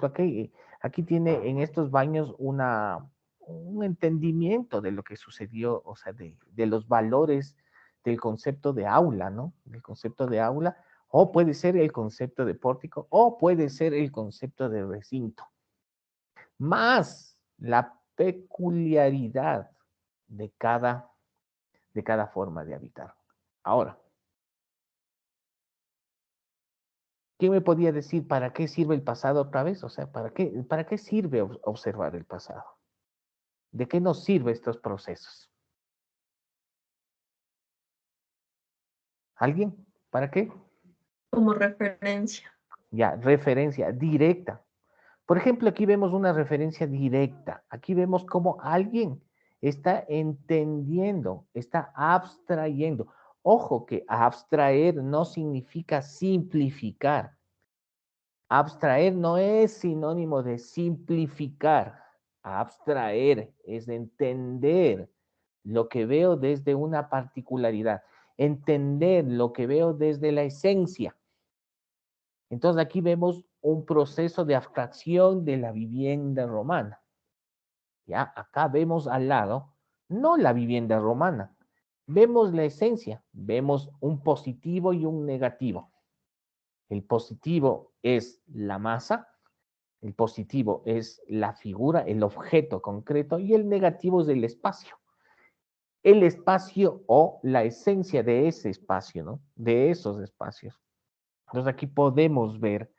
ejemplo, aquí tiene en estos baños un entendimiento de lo que sucedió, o sea, de los valores del concepto de aula, ¿no? Del concepto de aula, o puede ser el concepto de pórtico, o puede ser el concepto de recinto, más la peculiaridad de cada forma de habitar. Ahora, ¿quién me podía decir para qué sirve el pasado otra vez? O sea, ¿para qué sirve observar el pasado? ¿De qué nos sirven estos procesos? ¿Alguien? ¿Para qué? Como referencia. Ya, referencia directa. Por ejemplo, aquí vemos una referencia directa. Aquí vemos cómo alguien está entendiendo, está abstrayendo. Ojo que abstraer no significa simplificar. Abstraer no es sinónimo de simplificar. Abstraer es entender lo que veo desde una particularidad, entender lo que veo desde la esencia. Entonces aquí vemos un proceso de abstracción de la vivienda romana. Ya, acá vemos al lado, no la vivienda romana, vemos la esencia, vemos un positivo y un negativo. El positivo es la masa, el positivo es la figura, el objeto concreto, y el negativo es el espacio. El espacio o la esencia de ese espacio, ¿no? De esos espacios. Entonces aquí podemos ver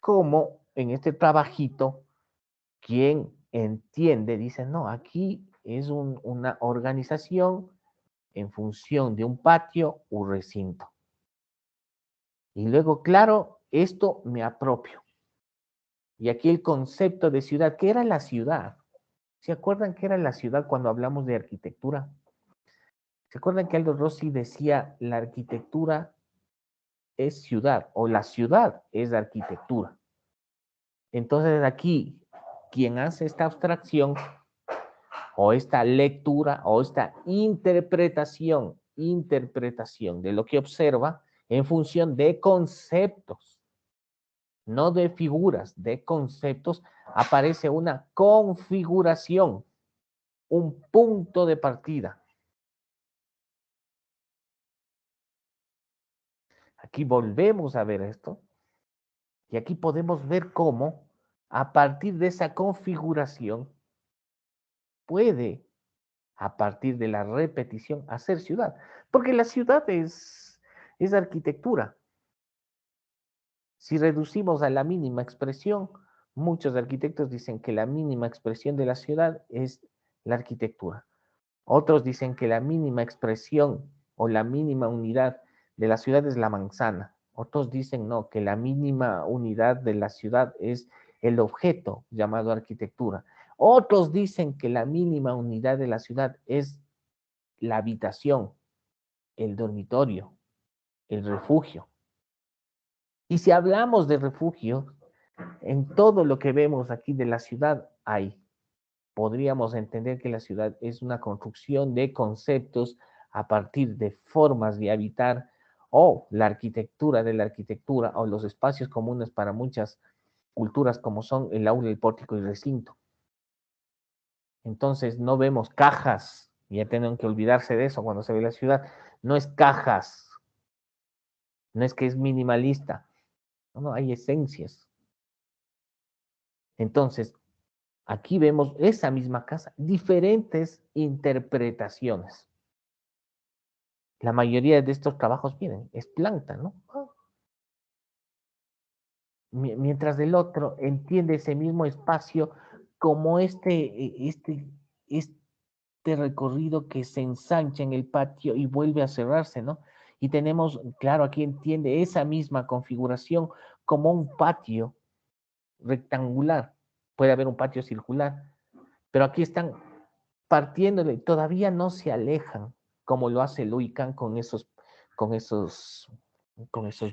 cómo en este trabajito, quien entiende, dice, no, aquí es una organización en función de un patio o recinto. Y luego, claro, esto me apropio. Y aquí el concepto de ciudad, ¿qué era la ciudad? ¿Se acuerdan qué era la ciudad cuando hablamos de arquitectura? ¿Se acuerdan que Aldo Rossi decía la arquitectura es ciudad o la ciudad es arquitectura? Entonces aquí, quien hace esta abstracción o esta lectura o esta interpretación de lo que observa en función de conceptos, no de figuras, de conceptos, aparece una configuración, un punto de partida. Aquí volvemos a ver esto y aquí podemos ver cómo a partir de esa configuración puede, a partir de la repetición, hacer ciudad. Porque la ciudad es arquitectura. Si reducimos a la mínima expresión, muchos arquitectos dicen que la mínima expresión de la ciudad es la arquitectura. Otros dicen que la mínima expresión o la mínima unidad de la ciudad es la manzana. Otros dicen no, que la mínima unidad de la ciudad es el objeto llamado arquitectura. Otros dicen que la mínima unidad de la ciudad es la habitación, el dormitorio, el refugio. Y si hablamos de refugio, en todo lo que vemos aquí de la ciudad hay. Podríamos entender que la ciudad es una construcción de conceptos a partir de formas de habitar o la arquitectura de la arquitectura o los espacios comunes para muchas culturas como son el aula, el pórtico y el recinto. Entonces no vemos cajas, ya tienen que olvidarse de eso cuando se ve la ciudad, no es cajas, no es que es minimalista, no, hay esencias. Entonces, aquí vemos esa misma casa, diferentes interpretaciones. La mayoría de estos trabajos, miren, es planta, ¿no? Mientras el otro entiende ese mismo espacio como este recorrido que se ensancha en el patio y vuelve a cerrarse, ¿no? Y tenemos, claro, aquí entiende esa misma configuración como un patio rectangular. Puede haber un patio circular, pero aquí están partiéndole, todavía no se alejan, como lo hace Louis Kahn con esos, con esos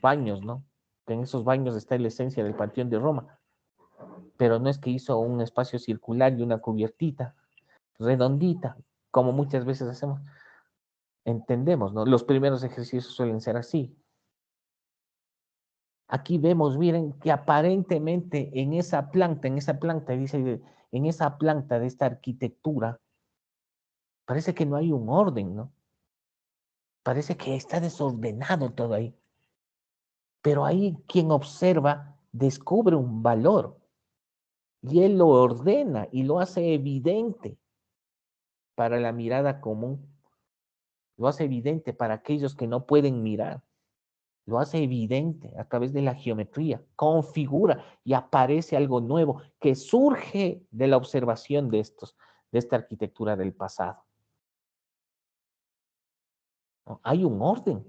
baños, ¿no? En esos baños está la esencia del Panteón de Roma, pero no es que hizo un espacio circular y una cubiertita redondita, como muchas veces hacemos. Entendemos, ¿no? Los primeros ejercicios suelen ser así. Aquí vemos, miren, que aparentemente en esa planta, dice, en esa planta de esta arquitectura, parece que no hay un orden, ¿no? Parece que está desordenado todo ahí. Pero ahí quien observa descubre un valor y él lo ordena y lo hace evidente para la mirada común. Lo hace evidente para aquellos que no pueden mirar. Lo hace evidente a través de la geometría, configura y aparece algo nuevo que surge de la observación de esta arquitectura del pasado. ¿No? Hay un orden.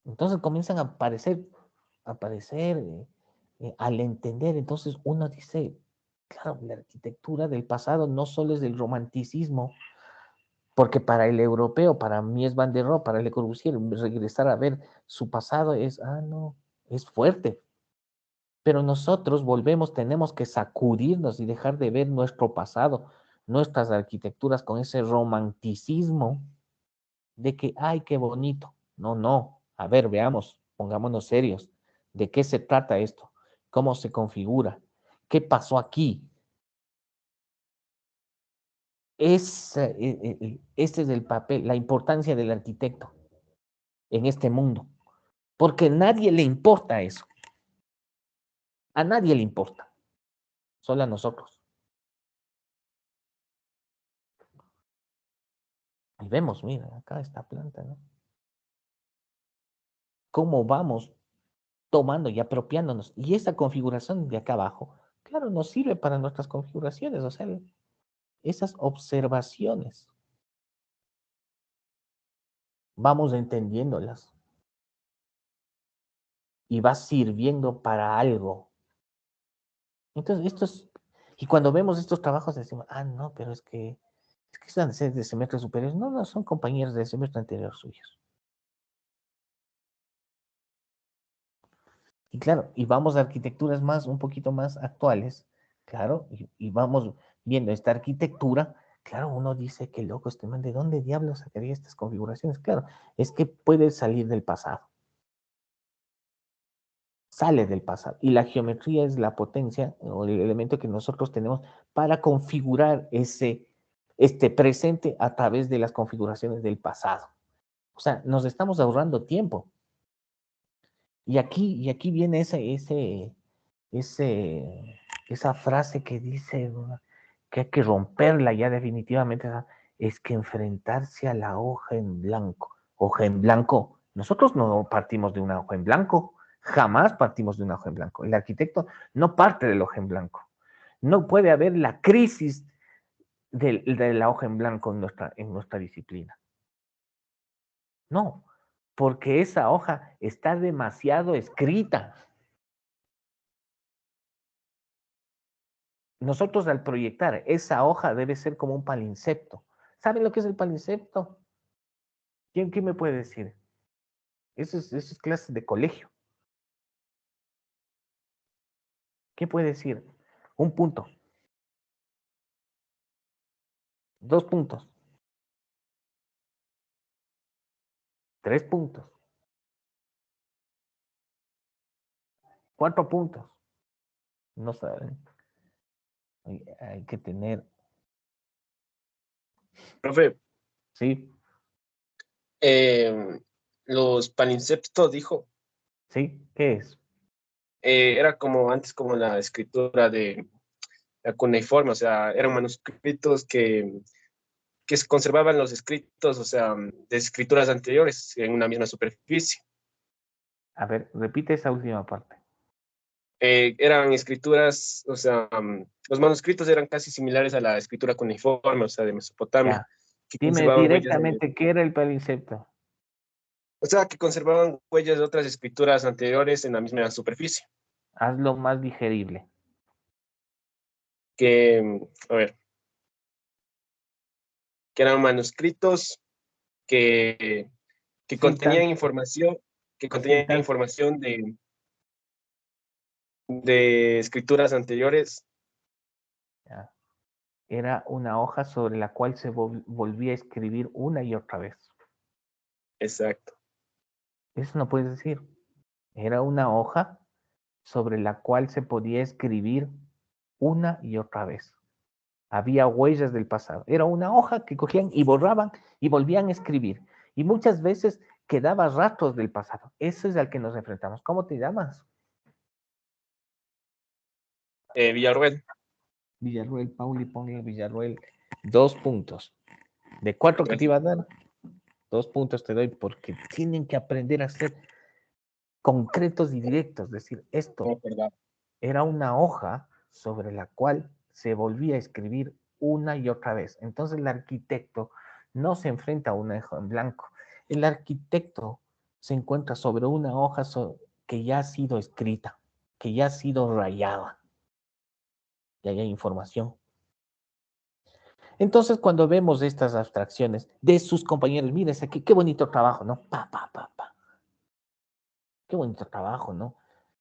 Entonces comienzan a aparecer al entender. Entonces uno dice, claro, la arquitectura del pasado no solo es del romanticismo, porque para el europeo, para Mies van der Rohe, para Le Corbusier, regresar a ver su pasado es, no, es fuerte. Pero nosotros volvemos, tenemos que sacudirnos y dejar de ver nuestro pasado, nuestras arquitecturas con ese romanticismo de que, ay, qué bonito. No, no. A ver, veamos, pongámonos serios. ¿De qué se trata esto? ¿Cómo se configura? ¿Qué pasó aquí? Este es el papel, la importancia del arquitecto en este mundo, porque a nadie le importa eso. A nadie le importa, solo a nosotros. Y vemos, mira, acá esta planta, ¿no? Cómo vamos tomando y apropiándonos. Y esa configuración de acá abajo, claro, nos sirve para nuestras configuraciones, o sea, esas observaciones, vamos entendiéndolas y va sirviendo para algo. Entonces, y cuando vemos estos trabajos decimos, no, pero es que están de semestres superiores. No, no, son compañeros del semestre anterior suyos. Y claro, y vamos a arquitecturas un poquito más actuales, claro, y vamos viendo esta arquitectura, claro, uno dice, qué loco este man, ¿de dónde diablos sacaría estas configuraciones? Claro, es que puede salir del pasado, sale del pasado, y la geometría es la potencia o el elemento que nosotros tenemos para configurar este presente a través de las configuraciones del pasado. O sea, nos estamos ahorrando tiempo. Y aquí viene esa frase que dice que hay que romperla ya definitivamente, es que enfrentarse a la hoja en blanco, nosotros no partimos de una hoja en blanco, jamás partimos de una hoja en blanco. El arquitecto no parte del hoja en blanco. No puede haber la crisis de la hoja en blanco en nuestra disciplina. No, porque esa hoja está demasiado escrita. Nosotros al proyectar esa hoja debe ser como un palincepto. ¿Saben lo que es el palincepto? ¿Quién me puede decir? Eso es clase de colegio. ¿Qué puede decir? Un punto, 2 puntos, 3 puntos, 4 puntos. No saben. Hay que tener, Profe, ¿sí? los palinceptos dijo, ¿Sí? ¿Qué es? era como antes como la escritura de la cuneiforme, o sea, eran manuscritos que se conservaban los escritos, o sea, de escrituras anteriores en una misma superficie. A ver, repite esa última parte. Eran escrituras, o sea, los manuscritos eran casi similares a la escritura cuneiforme, o sea, de Mesopotamia, Ya. que Dime conservaban huellas directamente qué era el palincepto. o sea, que conservaban huellas de otras escrituras anteriores en la misma superficie. Hazlo más digerible. Que, a ver, que eran manuscritos que, que Sin contenían tanto, información, que sin contenían tanto. información de escrituras anteriores. Ya. Era una hoja sobre la cual se volvía a escribir una y otra vez. Exacto. Eso no puedes decir. Era una hoja sobre la cual se podía escribir una y otra vez. Había huellas del pasado. Era una hoja que cogían y borraban y volvían a escribir. Y muchas veces quedaba rastros del pasado. Eso es al que nos enfrentamos. ¿Cómo te llamas? Villarruel. Villarruel, Pauli, ponle Villarruel. 2 puntos. De 4 que te iba a dar, 2 puntos te doy porque tienen que aprender a ser concretos y directos. Es decir, esto era una hoja sobre la cual se volvía a escribir una y otra vez. Entonces el arquitecto no se enfrenta a una hoja en blanco. El arquitecto se encuentra sobre una hoja que ya ha sido escrita, que ya ha sido rayada. Y ahí hay información. Entonces, cuando vemos estas abstracciones de sus compañeros, mira, aquí, qué bonito trabajo, ¿no? Qué bonito trabajo, ¿no?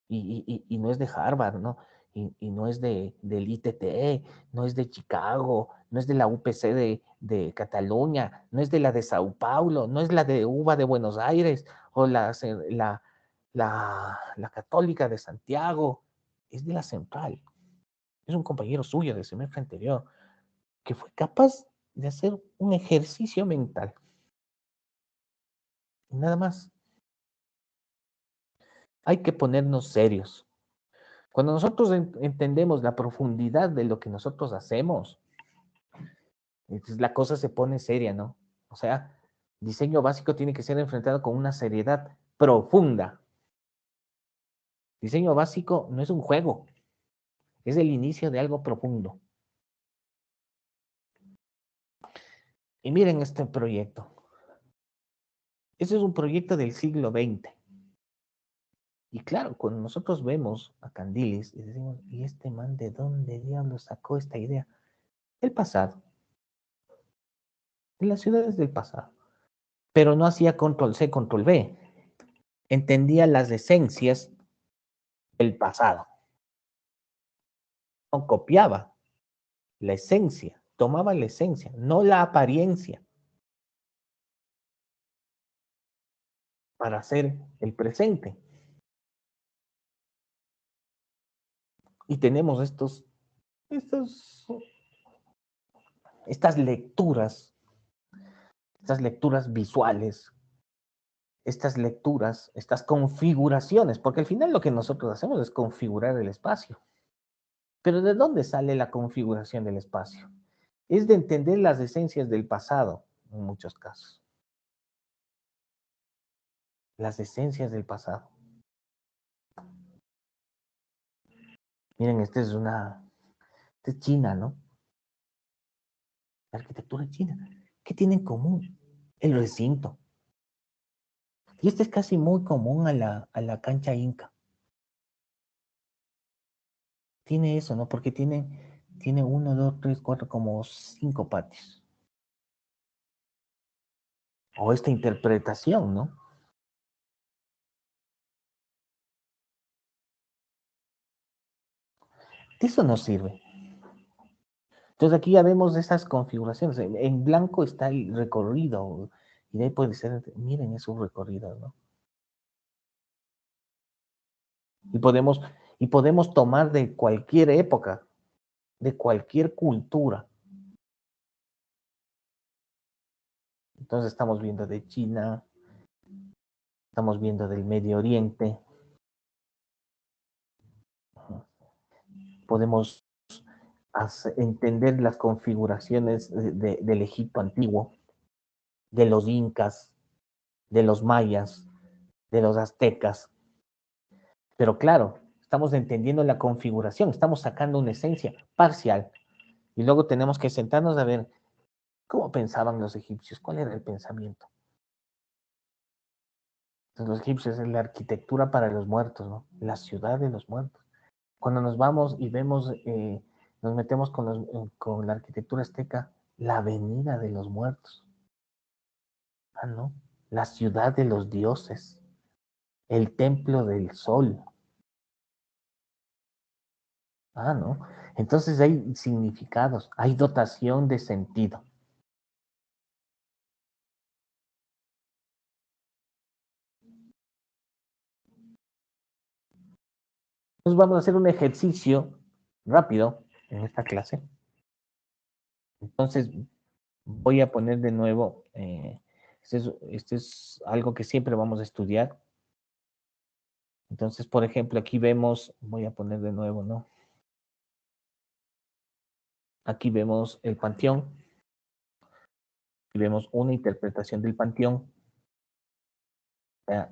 Y no es de Harvard, ¿no? Y no es del ITT, no es de Chicago, no es de la UPC de Cataluña, no es de la de Sao Paulo, no es la de UBA de Buenos Aires o la Católica de Santiago, es de la Central. Es un compañero suyo de semestre anterior que fue capaz de hacer un ejercicio mental. Nada más. Hay que ponernos serios. Cuando nosotros entendemos la profundidad de lo que nosotros hacemos, entonces la cosa se pone seria, ¿no? O sea, diseño básico tiene que ser enfrentado con una seriedad profunda. Diseño básico no es un juego, es el inicio de algo profundo. Y miren este proyecto. Este es un proyecto del siglo XX. Y claro, cuando nosotros vemos a Candilis y decimos, ¿y este man de dónde diablos sacó esta idea? El pasado. En las ciudades del pasado. Pero no hacía control C, control V. Entendía las esencias del pasado. No copiaba la esencia, tomaba la esencia, no la apariencia, para hacer el presente. Y tenemos estas lecturas visuales, estas lecturas, estas configuraciones, porque al final lo que nosotros hacemos es configurar el espacio. Pero ¿de dónde sale la configuración del espacio? Es de entender las esencias del pasado, en muchos casos. Las esencias del pasado. Miren, esta es China, ¿no? La arquitectura china. ¿Qué tiene en común? El recinto. Y este es casi muy común a la cancha inca. Tiene eso, ¿no? Porque tiene 1, 2, 3, 4, como 5 patios. O esta interpretación, ¿no? Eso no sirve. Entonces aquí ya vemos esas configuraciones. En blanco está el recorrido. Y de ahí puede ser, miren, es un recorrido, ¿no? Y podemos tomar de cualquier época, de cualquier cultura. Entonces estamos viendo de China, estamos viendo del Medio Oriente. Podemos entender las configuraciones del Egipto antiguo, de los incas, de los mayas, de los aztecas. Pero claro, estamos entendiendo la configuración, estamos sacando una esencia parcial. Y luego tenemos que sentarnos a ver cómo pensaban los egipcios, cuál era el pensamiento. Entonces, los egipcios es la arquitectura para los muertos, ¿no? La ciudad de los muertos. Cuando nos vamos y vemos, nos metemos con la arquitectura azteca, la avenida de los muertos. Ah, no, la ciudad de los dioses, el templo del sol. Ah, no. Entonces hay significados, hay dotación de sentido. Entonces vamos a hacer un ejercicio rápido en esta clase. Entonces voy a poner de nuevo, este es algo que siempre vamos a estudiar. Entonces, por ejemplo, aquí vemos, voy a poner de nuevo, ¿no? Aquí vemos el panteón. Aquí vemos una interpretación del panteón. Está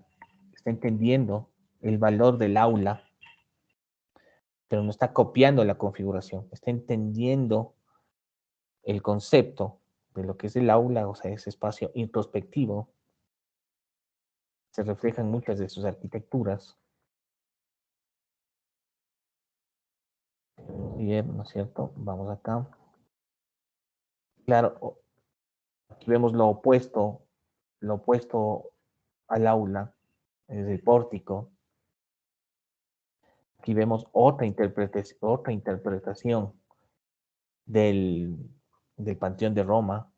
entendiendo el valor del aula, pero no está copiando la configuración. Está entendiendo el concepto de lo que es el aula, o sea, ese espacio introspectivo. Se refleja en muchas de sus arquitecturas. Bien, ¿no es cierto? Vamos acá. Claro, aquí vemos lo opuesto al aula, es el pórtico. Aquí vemos otra interpretación del, del Panteón de Roma,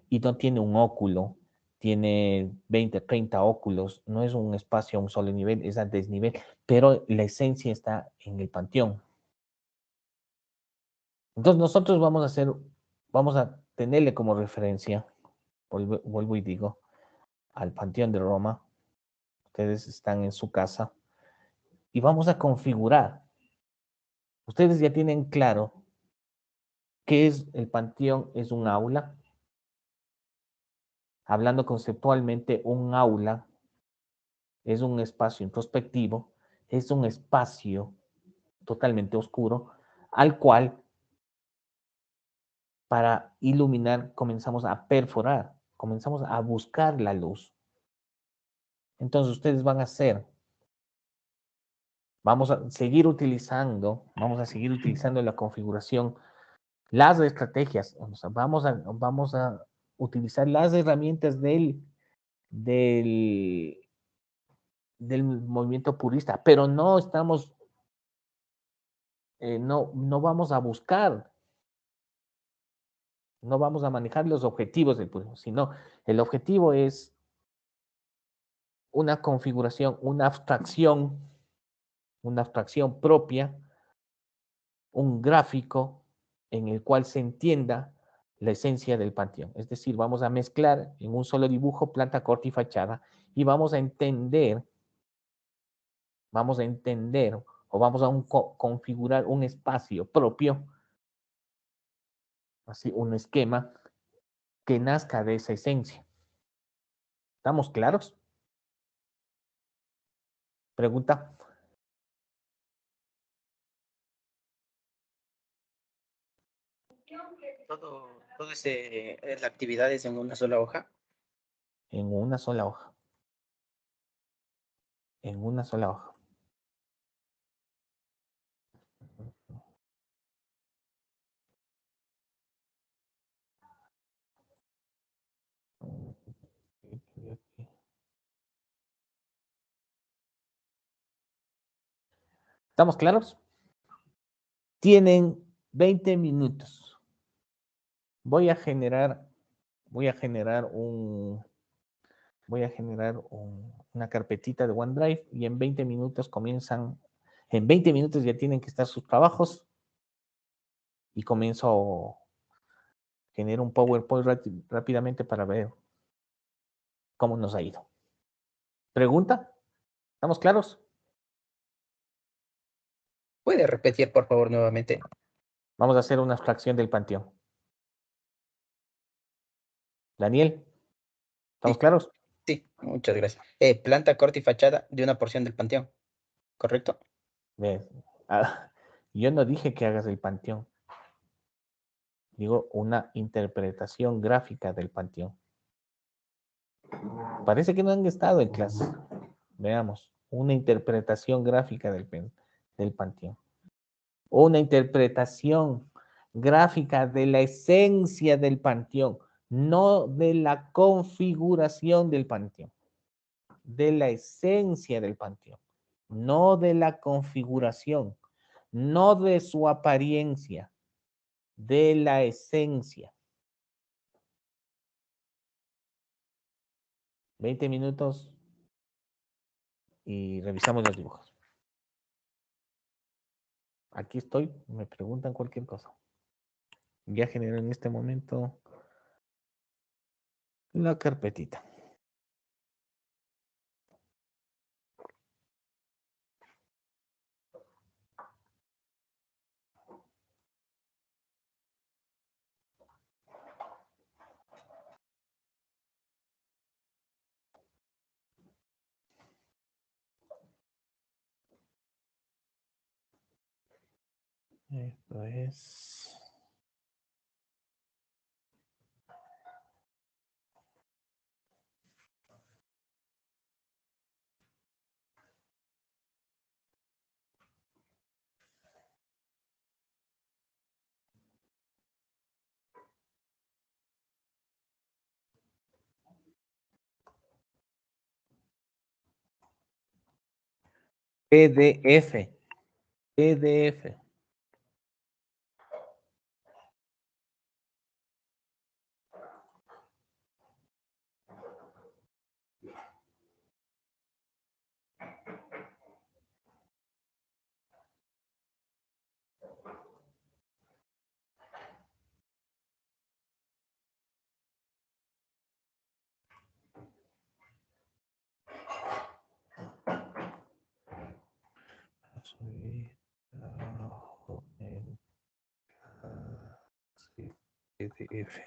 y no tiene un óculo, tiene 20, 30 óculos, no es un espacio a un solo nivel, es a desnivel, pero la esencia está en el panteón. Entonces nosotros vamos a tenerle como referencia, vuelvo y digo, al Panteón de Roma. Ustedes están en su casa y vamos a configurar. Ustedes ya tienen claro qué es el panteón, es un aula. Hablando conceptualmente, un aula es un espacio introspectivo, es un espacio totalmente oscuro, al cual para iluminar comenzamos a perforar, comenzamos a buscar la luz. Entonces ustedes van a hacer, vamos a seguir utilizando la configuración, las estrategias, o sea, vamos a utilizar las herramientas del, del movimiento purista, pero no estamos, no vamos a buscar, no vamos a manejar los objetivos del purismo, sino el objetivo es una configuración, una abstracción propia, un gráfico en el cual se entienda la esencia del panteón. Es decir, vamos a mezclar en un solo dibujo planta, corte y fachada, y vamos a entender o vamos a configurar un espacio propio, así un esquema que nazca de esa esencia. ¿Estamos claros? Pregunta. Todo la actividad es en una sola hoja. En una sola hoja. En una sola hoja. ¿Estamos claros? Tienen 20 minutos. Voy a generar una carpetita de OneDrive y en 20 minutos en 20 minutos ya tienen que estar sus trabajos y comienzo, genero un PowerPoint rápidamente para ver cómo nos ha ido. ¿Pregunta? ¿Estamos claros? ¿Puede repetir, por favor, nuevamente? Vamos a hacer una abstracción del panteón. Daniel, ¿estamos Sí, claros? sí, muchas gracias. Planta, corte y fachada de una porción del panteón, ¿correcto? Yo no dije que hagas el panteón. Digo, una interpretación gráfica del panteón. Parece que no han estado en clase. Veamos, una interpretación gráfica del panteón. Una interpretación gráfica de la esencia del panteón, no de la configuración del panteón, de la esencia del panteón, no de la configuración, no de su apariencia, de la esencia. 20 minutos y revisamos los dibujos. Aquí estoy, me preguntan cualquier cosa. Ya generé en este momento la carpetita. Esto es... PDF. PDF. Subir abajo en sí, PDF.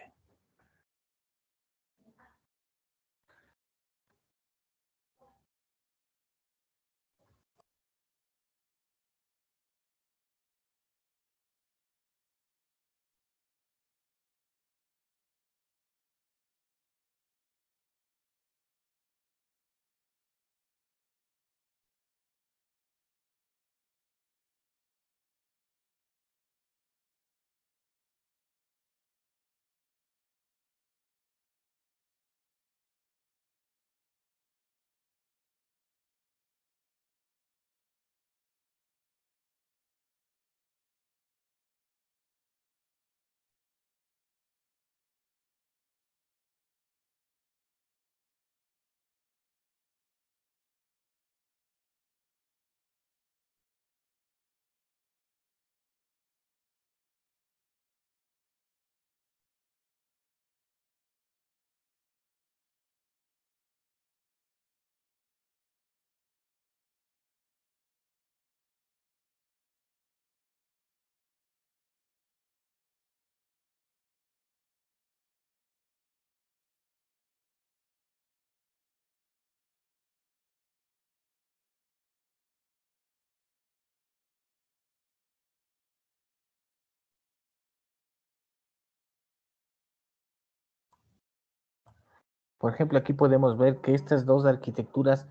Por ejemplo, aquí podemos ver que estas dos arquitecturas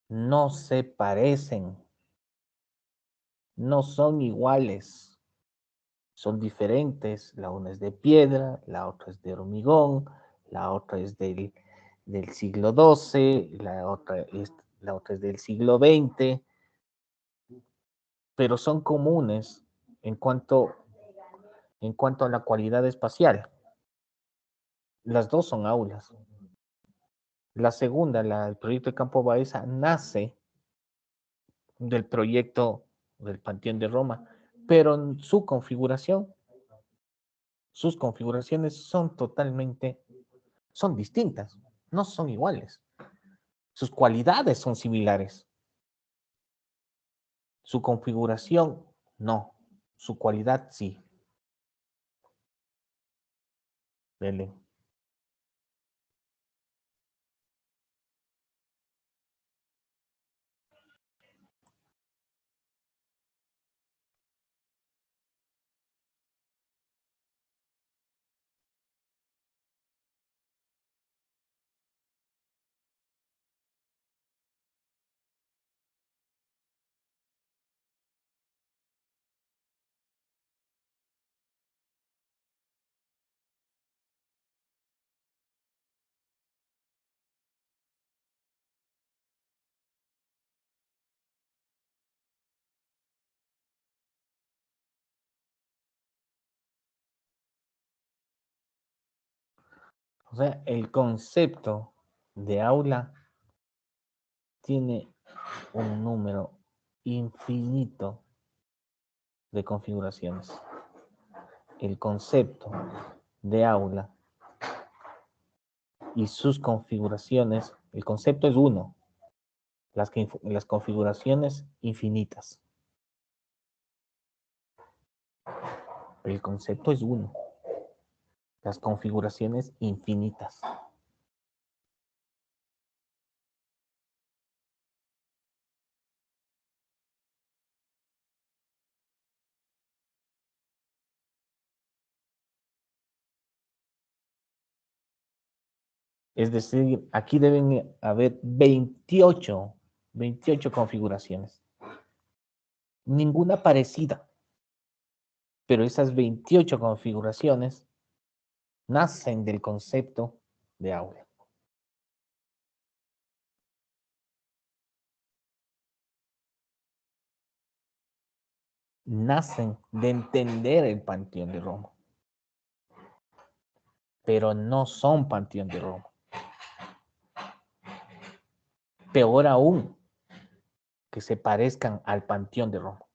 no se parecen, no son iguales, son diferentes. La una es de piedra, la otra es de hormigón, la otra es del siglo XII, la otra es del siglo XX, pero son comunes en cuanto a la cualidad espacial. Las dos son aulas. La segunda, el proyecto de Campo Baeza, nace del proyecto del Panteón de Roma, pero en sus configuraciones son distintas, no son iguales. Sus cualidades son similares. Su configuración, no. Su cualidad, sí. Dele. O sea, el concepto de aula tiene un número infinito de configuraciones. El concepto de aula y sus configuraciones, el concepto es uno, las configuraciones infinitas. El concepto es uno, las configuraciones infinitas. Es decir, aquí deben haber 28 configuraciones. Ninguna parecida. Pero esas 28 configuraciones nacen del concepto de aula. Nacen de entender el Panteón de Roma. Pero no son Panteón de Roma. Peor aún, que se parezcan al Panteón de Roma.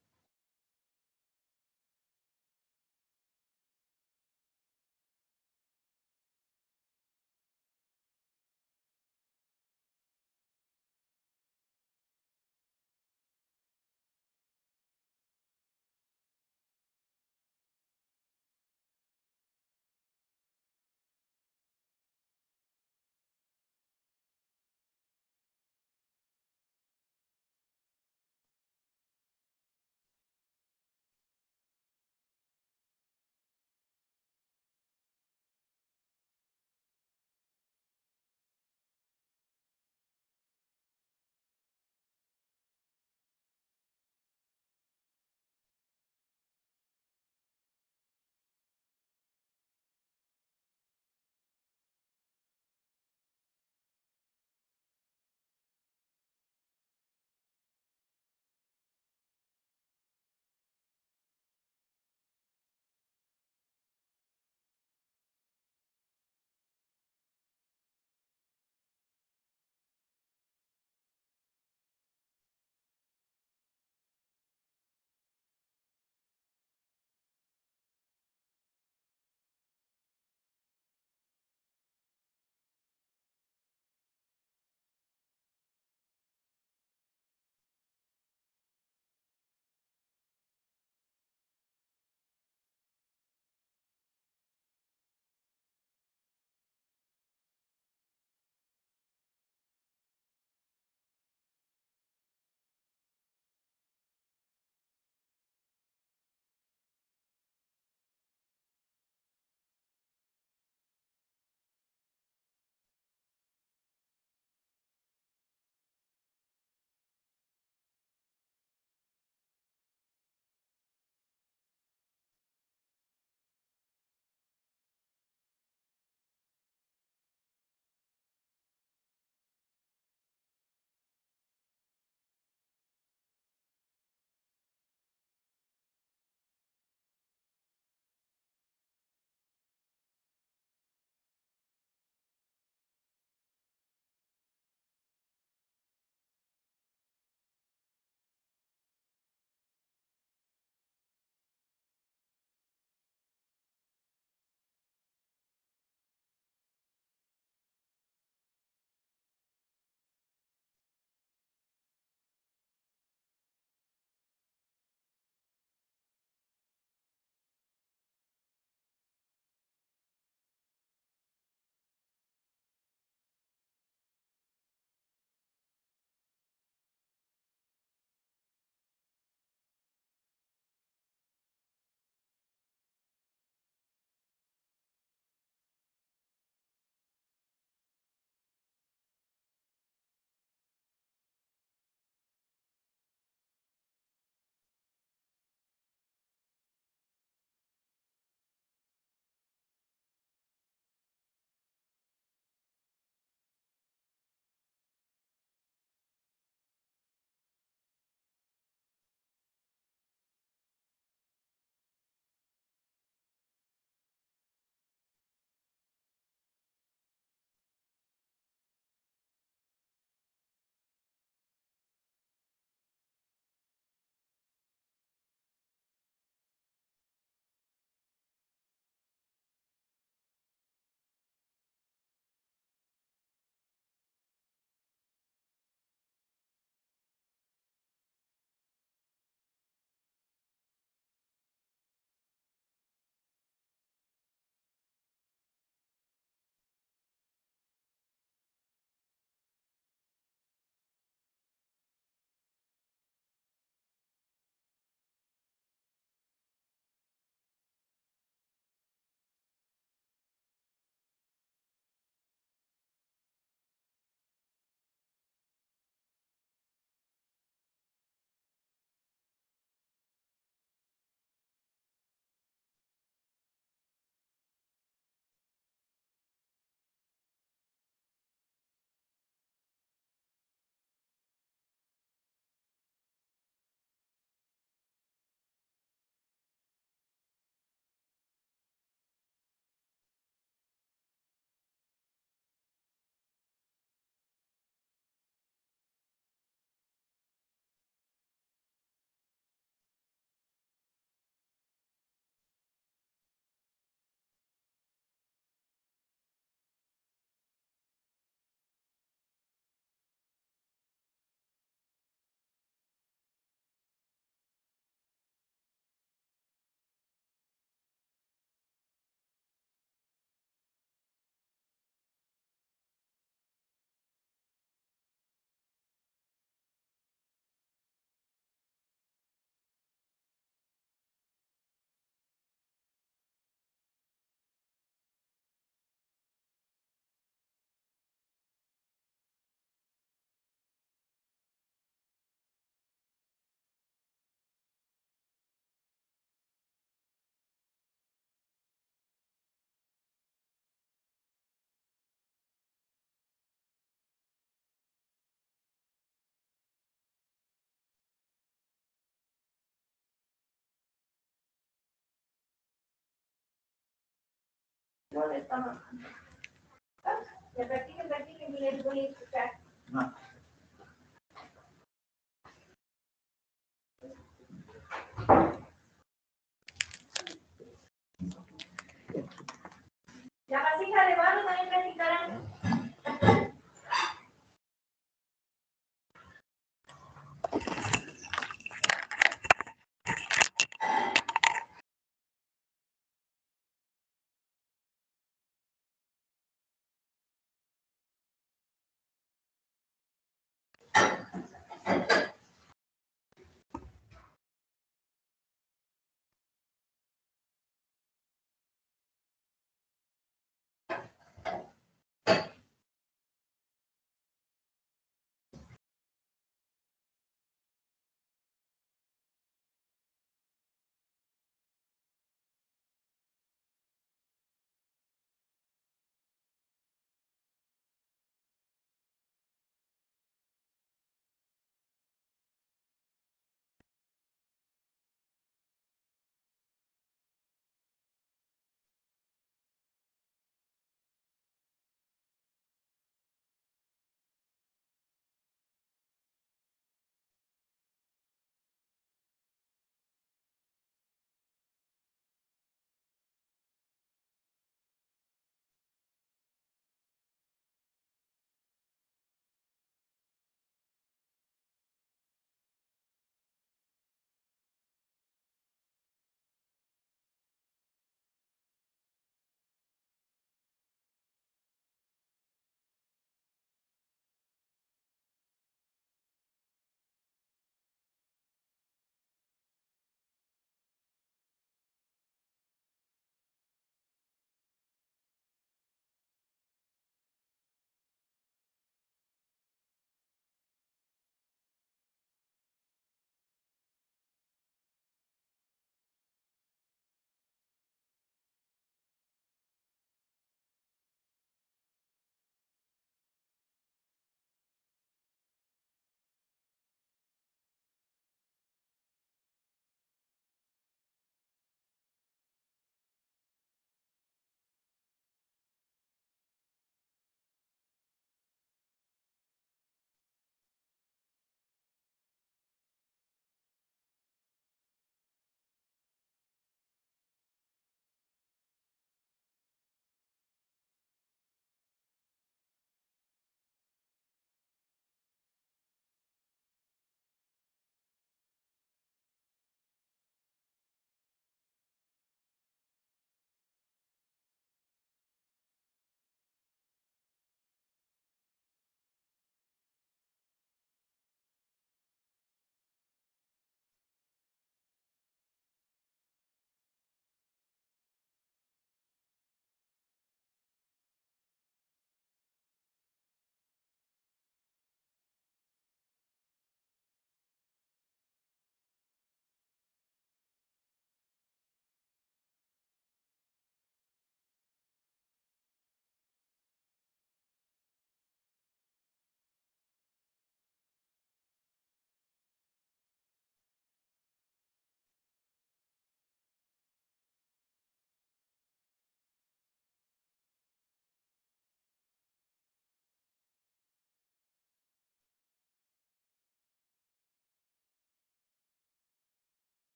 La vasija de barro también practicarán.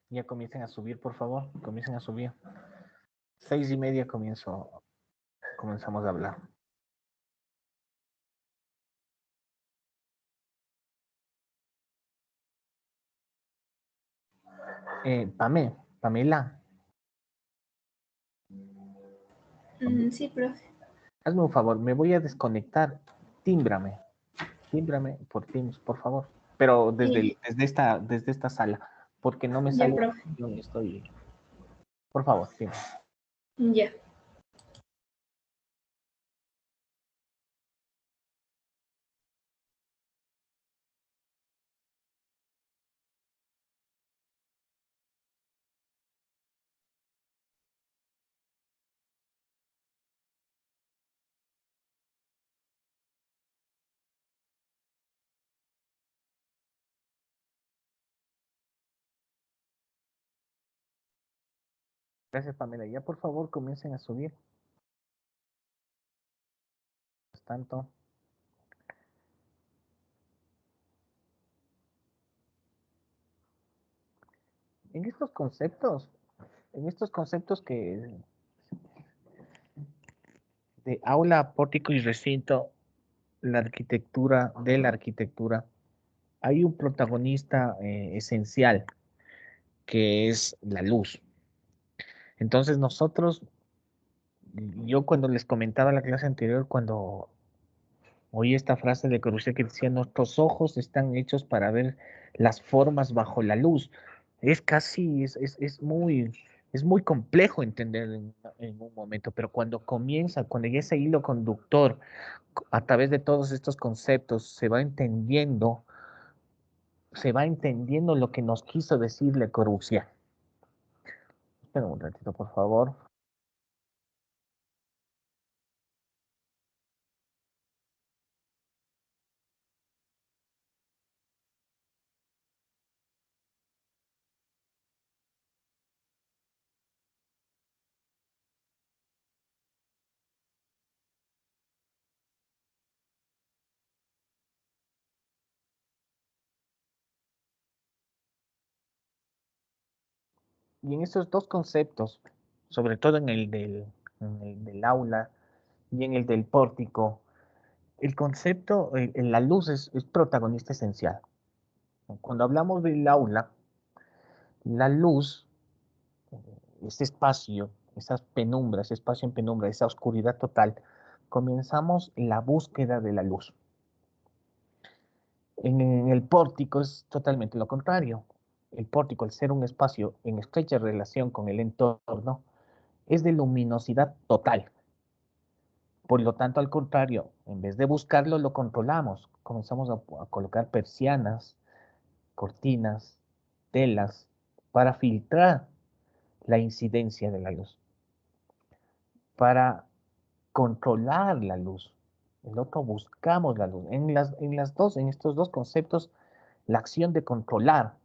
Ya comiencen a subir, por favor. Comiencen a subir. 6:30 comenzamos a hablar. Pamela, Sí, profe. hazme un favor, me voy a desconectar. Tímbrame. Tímbrame por Teams, por favor. Pero Sí. desde esta sala, porque no me Ya, sale profe. donde estoy. Por favor, tímbrame. Ya. Gracias, Pamela. Ya por favor comiencen a subir. Mientras tanto, en estos conceptos que de aula, pórtico y recinto, la arquitectura, de la arquitectura, hay un protagonista esencial que es la luz. Entonces nosotros, yo cuando les comentaba en la clase anterior, cuando oí esta frase de Corbusier que decía, nuestros ojos están hechos para ver las formas bajo la luz. Es casi, es muy complejo entender en un momento, pero cuando comienza, cuando ya ese hilo conductor, a través de todos estos conceptos, se va entendiendo lo que nos quiso decir Le Corbusier. Espera un ratito, por favor. Y en estos dos conceptos, sobre todo en el del aula y en el del pórtico, el concepto, la luz es protagonista esencial. Cuando hablamos del aula, la luz, ese espacio, esas penumbras, ese espacio en penumbra, esa oscuridad total, comenzamos la búsqueda de la luz. En el pórtico es totalmente lo contrario. El pórtico, al ser un espacio en estrecha relación con el entorno, es de luminosidad total. Por lo tanto, al contrario, en vez de buscarlo, lo controlamos. Comenzamos a colocar persianas, cortinas, telas, para filtrar la incidencia de la luz, para controlar la luz. El otro buscamos la luz. En estos dos conceptos, la acción de controlar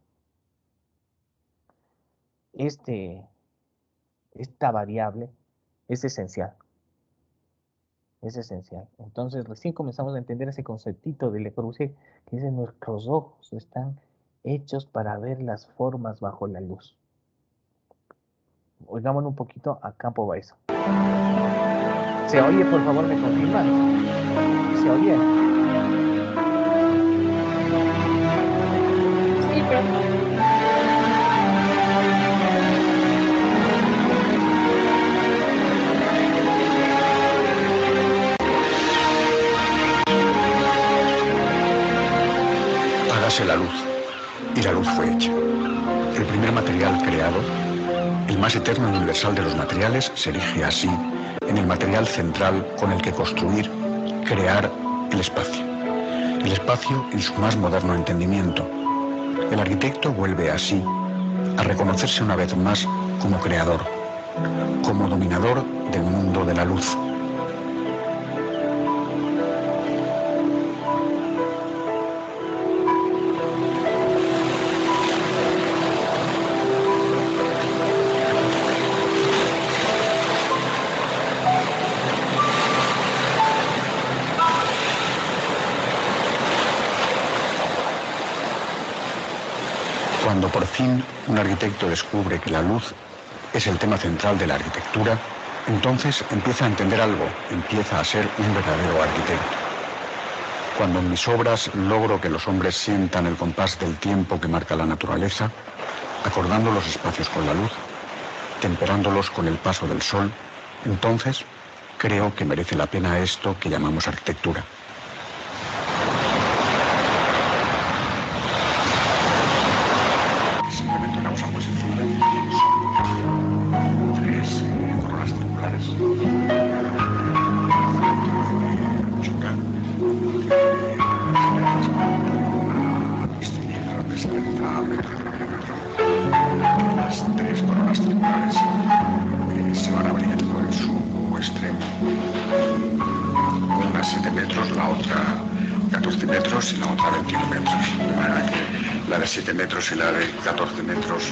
este, esta variable es esencial. Es esencial. Entonces, recién comenzamos a entender ese conceptito de Le Corbusier, que dice, nuestros ojos están hechos para ver las formas bajo la luz. Oigámoslo un poquito a campo Baeza. ¿Se oye, por favor, me confirman? ¿Se oye? Sí, profe. Hágase la luz, y la luz fue hecha. El primer material creado, el más eterno y universal de los materiales, se erige así en el material central con el que construir, crear el espacio. El espacio en su más moderno entendimiento. El arquitecto vuelve así a reconocerse una vez más como creador, como dominador del mundo de la luz. Cuando por fin un arquitecto descubre que la luz es el tema central de la arquitectura, entonces empieza a entender algo, empieza a ser un verdadero arquitecto. Cuando en mis obras logro que los hombres sientan el compás del tiempo que marca la naturaleza, acordando los espacios con la luz, temperándolos con el paso del sol, entonces creo que merece la pena esto que llamamos arquitectura. Simplemente una cosa muy sencilla. Son tres coronas circulares. Chocan. Este libro representa las tres coronas circulares se van abriendo en su extremo. Una 7 metros, la otra 14 metros y la otra 21 metros. De manera que la de 7 metros y la de 14 metros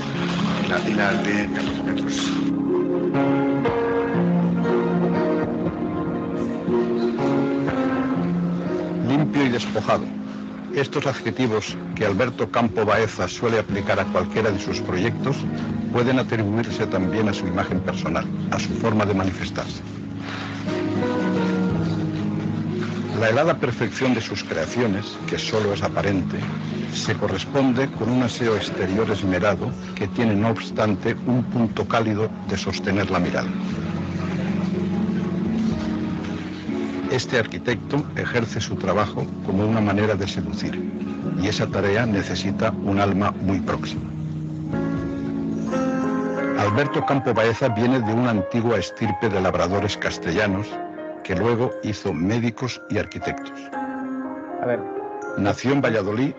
y la de 14 metros despojado. Estos adjetivos que Alberto Campo Baeza suele aplicar a cualquiera de sus proyectos pueden atribuirse también a su imagen personal, a su forma de manifestarse. La helada perfección de sus creaciones, que solo es aparente, se corresponde con un aseo exterior esmerado que tiene, no obstante, un punto cálido de sostener la mirada. Este arquitecto ejerce su trabajo como una manera de seducir, y esa tarea necesita un alma muy próxima. Alberto Campo Baeza viene de una antigua estirpe de labradores castellanos que luego hizo médicos y arquitectos. A ver, Nació en Valladolid.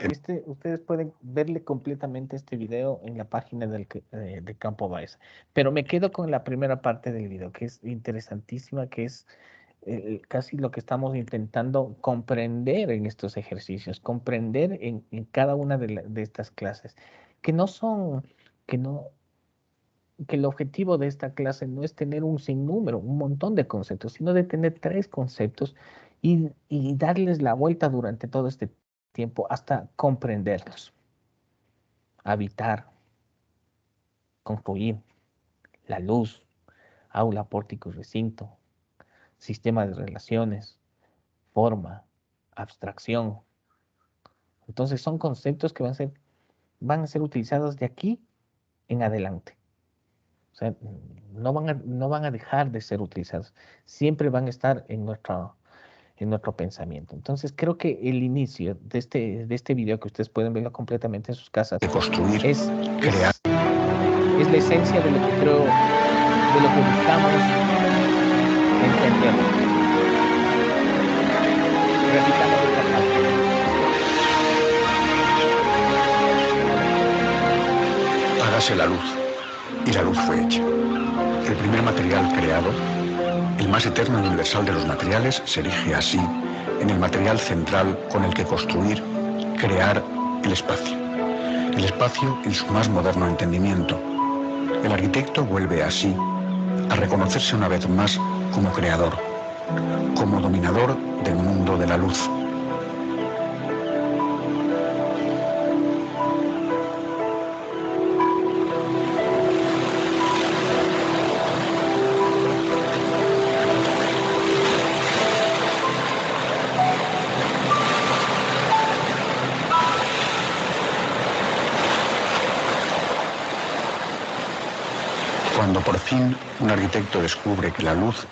ustedes pueden verle completamente este video en la página de Campo Baeza. Pero me quedo con la primera parte del video, que es interesantísima, que es casi lo que estamos intentando comprender en estos ejercicios, comprender en cada una de estas clases, que no son, que no, que el objetivo de esta clase no es tener un sinnúmero, un montón de conceptos, sino de tener 3 conceptos y darles la vuelta durante todo este tiempo hasta comprenderlos. Habitar, construir, la luz, aula, pórtico, recinto, sistema de relaciones, forma, abstracción. Entonces son conceptos que van a ser utilizados de aquí en adelante. O sea, no van a dejar de ser utilizados. Siempre van a estar en nuestro pensamiento. Entonces creo que el inicio de este video, que ustedes pueden verlo completamente en sus casas, De construir, es crear. Es la esencia de lo que creo, de lo que buscamos entender. Repitamos esta parte. Hágase la luz, y la luz fue hecha. El primer material creado, el más eterno y universal de los materiales, se erige así en el material central con el que construir, crear el espacio. El espacio en su más moderno entendimiento. El arquitecto vuelve así a reconocerse una vez más como creador, como dominador del mundo de la luz. Cuando por fin un arquitecto descubre que la luz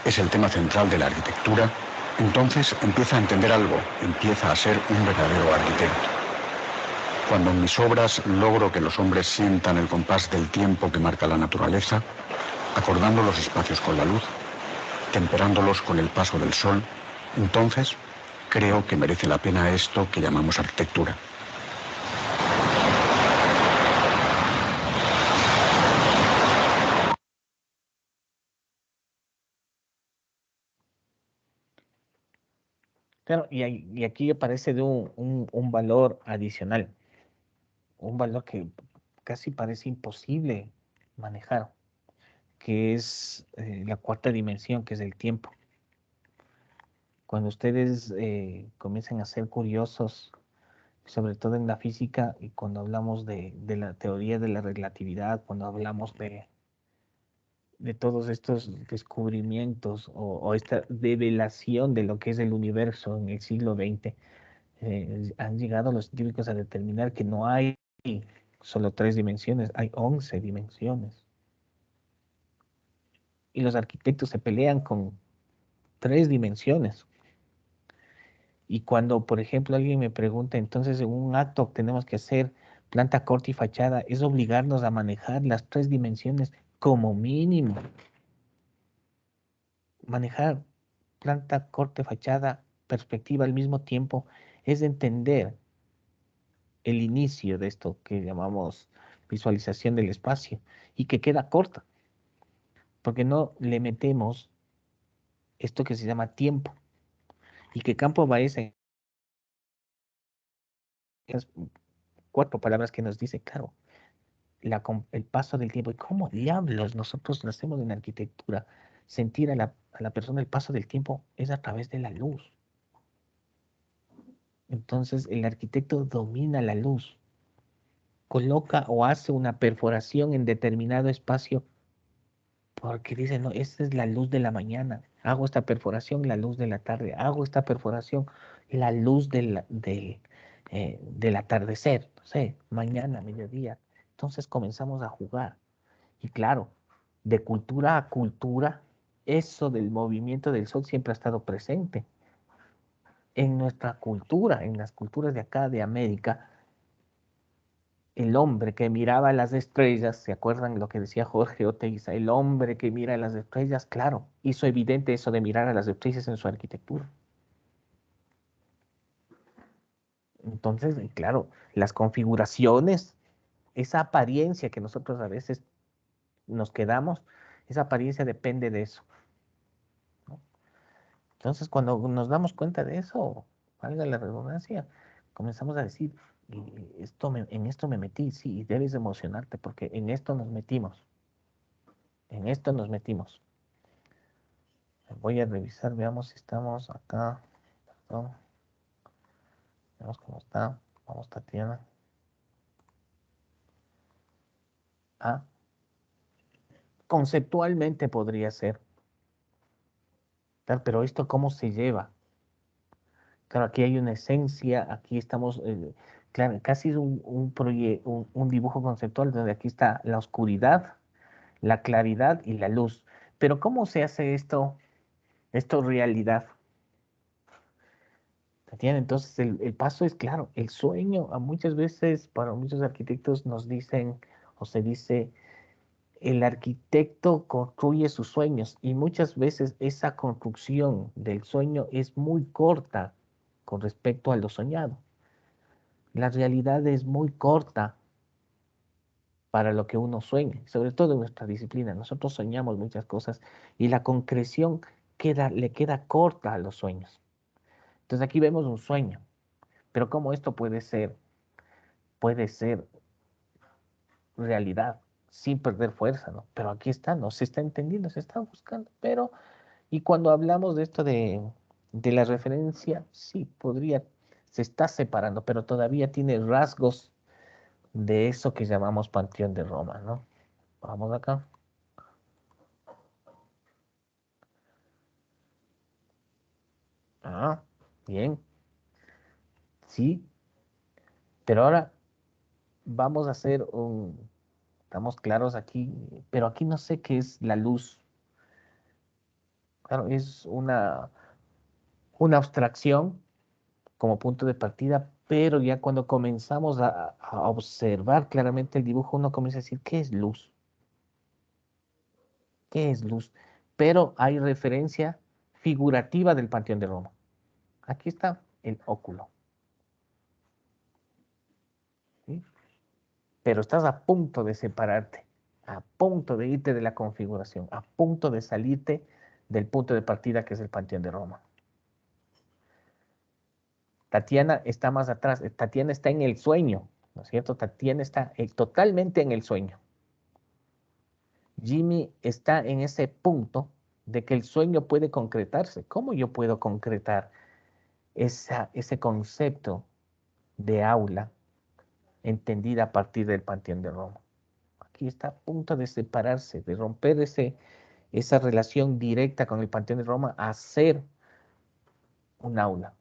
es el tema central de la arquitectura, entonces empieza a entender algo, empieza a ser un verdadero arquitecto. Cuando en mis obras logro que los hombres sientan el compás del tiempo que marca la naturaleza, acordando los espacios con la luz, temperándolos con el paso del sol, entonces creo que merece la pena esto que llamamos arquitectura. Claro, y aquí aparece de un valor adicional, un valor que casi parece imposible manejar, que es la 4ª dimensión, que es el tiempo. Cuando ustedes comiencen a ser curiosos, sobre todo en la física, y cuando hablamos de la teoría de la relatividad, cuando hablamos de todos estos descubrimientos o esta develación de lo que es el universo en el siglo XX, han llegado los científicos a determinar que no hay solo 3 dimensiones, hay 11 dimensiones. Y los arquitectos se pelean con 3 dimensiones. Y cuando, por ejemplo, alguien me pregunta, entonces en un acto tenemos que hacer planta, corte y fachada, es obligarnos a manejar las 3 dimensiones como mínimo. Manejar planta, corte, fachada, perspectiva al mismo tiempo es entender el inicio de esto que llamamos visualización del espacio y que queda corta, porque no le metemos esto que se llama tiempo y que Campo Baeza, esas 4 palabras que nos dice, claro, el paso del tiempo. ¿Y cómo diablos nosotros lo hacemos en arquitectura? Sentir a la persona el paso del tiempo es a través de la luz. Entonces el arquitecto domina la luz, coloca o hace una perforación en determinado espacio porque dice, no, esta es la luz de la mañana, hago esta perforación, la luz de la tarde, hago esta perforación, la luz del atardecer, no sé, mañana, mediodía. Entonces comenzamos a jugar. Y claro, de cultura a cultura, eso del movimiento del sol siempre ha estado presente. En nuestra cultura, en las culturas de acá, de América, el hombre que miraba las estrellas, ¿se acuerdan lo que decía Jorge Oteiza? El hombre que mira las estrellas, claro, hizo evidente eso de mirar a las estrellas en su arquitectura. Entonces, claro, las configuraciones, esa apariencia que nosotros a veces nos quedamos, esa apariencia depende de eso, ¿no? Entonces, cuando nos damos cuenta de eso, valga la redundancia, comenzamos a decir, en esto me metí, sí, y debes emocionarte porque en esto nos metimos. En esto nos metimos. Voy a revisar, veamos si estamos acá. Perdón. Veamos cómo está. Vamos, Tatiana. Ah, conceptualmente podría ser. Claro, pero esto cómo se lleva. Claro, aquí hay una esencia, aquí estamos, claro, casi es un dibujo conceptual donde aquí está la oscuridad, la claridad y la luz. Pero ¿cómo se hace esto, realidad? ¿Entienden? Entonces el paso es claro, el sueño a muchas veces para muchos arquitectos nos dicen o se dice, el arquitecto construye sus sueños y muchas veces esa construcción del sueño es muy corta con respecto a lo soñado. La realidad es muy corta para lo que uno sueña, sobre todo en nuestra disciplina. Nosotros soñamos muchas cosas y la concreción le queda corta a los sueños. Entonces aquí vemos un sueño, pero ¿cómo esto puede ser realidad sin perder fuerza, ¿no? Pero aquí está, no se está entendiendo, se está buscando, pero, y cuando hablamos de esto de la referencia, sí, se está separando, pero todavía tiene rasgos de eso que llamamos Panteón de Roma, ¿no? Vamos acá. Ah, bien, sí, pero ahora vamos a hacer estamos claros aquí, pero aquí no sé qué es la luz. Claro, es una abstracción como punto de partida, pero ya cuando comenzamos a observar claramente el dibujo, uno comienza a decir, ¿qué es luz? ¿Qué es luz? Pero hay referencia figurativa del Panteón de Roma. Aquí está el óculo. ¿Sí? Pero estás a punto de separarte, a punto de irte de la configuración, a punto de salirte del punto de partida que es el Panteón de Roma. Tatiana está más atrás, Tatiana está en el sueño, ¿no es cierto? Tatiana está totalmente en el sueño. Jimmy está en ese punto de que el sueño puede concretarse. ¿Cómo yo puedo concretar ese concepto de aula entendida a partir del Panteón de Roma? Aquí está a punto de separarse, de romper esa relación directa con el Panteón de Roma a ser un aula.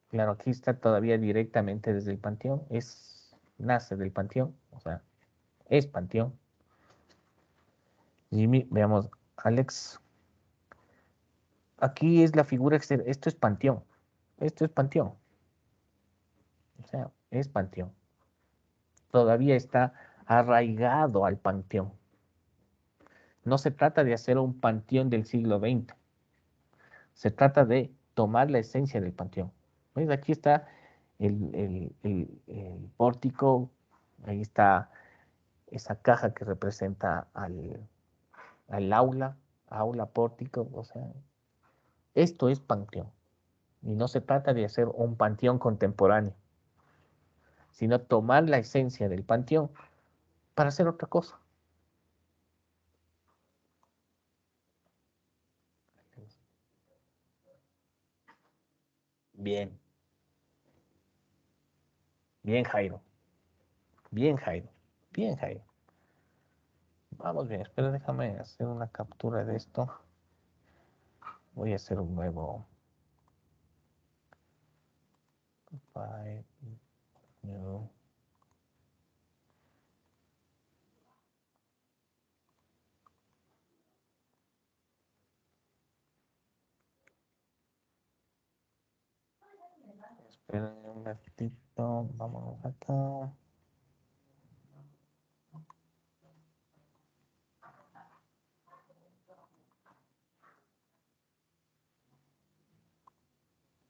Claro, aquí está todavía directamente desde el Panteón, nace del Panteón, o sea, es Panteón. Jimmy, veamos, Alex, aquí es la figura exterior, esto es Panteón, o sea, es Panteón. Todavía está arraigado al Panteón. No se trata de hacer un Panteón del siglo XX, se trata de tomar la esencia del Panteón. ¿Ves? Aquí está el pórtico, ahí está esa caja que representa al aula, pórtico, o sea, esto es Panteón. Y no se trata de hacer un Panteón contemporáneo, sino tomar la esencia del Panteón para hacer otra cosa. Bien. Bien, Jairo. Bien, Jairo. Bien, Jairo. Vamos bien. Espera, déjame hacer una captura de esto. Voy a hacer un nuevo. Five, new. Esperen un ratito. Vámonos acá.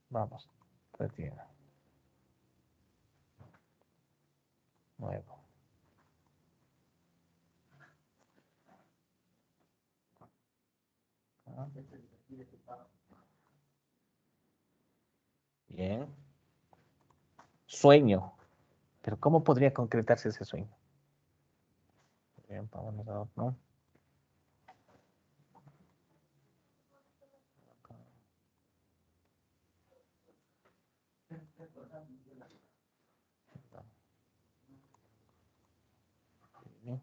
Vamos. Retira. Nuevo. Ah, bien. Sueño. Pero ¿cómo podría concretarse ese sueño? Bien, vámonos a otro. Bien.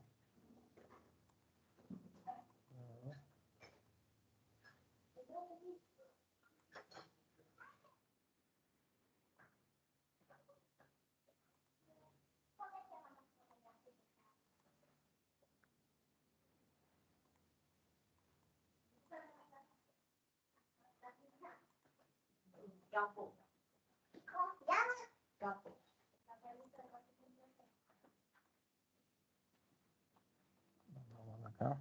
Vamos acá.